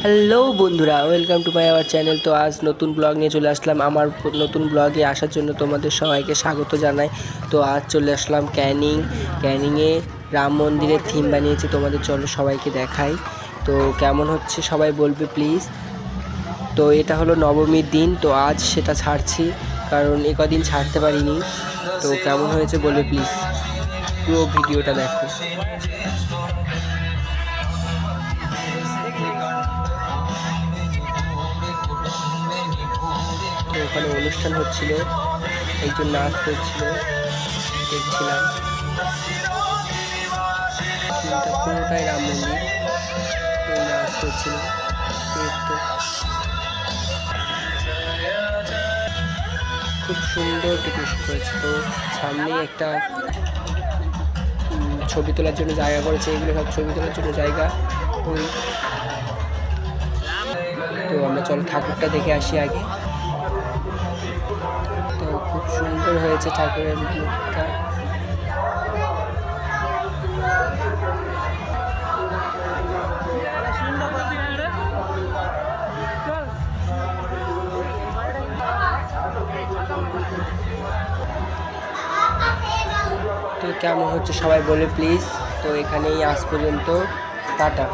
Hello বন্ধুরা, welcome to my our channel. তো আজ নতুন ব্লগ নিয়ে চলে আসলাম। আমার নতুন ব্লগে আসার জন্য তোমাদের সবাইকে স্বাগত জানাই। তো আজ চলে আসলাম ক্যানিংয়ে রাম মন্দিরের থিম বানিয়েছি। তোমাদের চলো সবাইকে দেখাই। তো কেমন হচ্ছে সবাই বলবে প্লিজ। তো এটা হলো নবমীর দিন, তো আজ সেটা ছাড়ছি, কারণ কদিন ছাড়তে পারিনি। তো কেমন হয়েছে বলবে প্লিজ, পুরো ভিডিওটা দেখো। তো ওখানে অনুষ্ঠান হচ্ছিল, একজন নাচ করছিল, দেখছিলাম। থিমটা পুরোটাই রাম মন্দির, নাচ করছিল। তো খুব সুন্দর ডেকোরেশন করেছে। তো সামনেই একটা ছবি তোলার জন্য জায়গা করেছে। এগুলো সব ছবি তোলার জন্য জায়গা। ওই তো আমরা চলো ঠাকুরটা দেখে আসি আগে। তো খুব সুন্দর হয়েছে ঠাকুরের মুখটা। তো কেমন হচ্ছে সবাই বলে প্লিজ। তো এখানেই আজ পর্যন্ত, টাটা।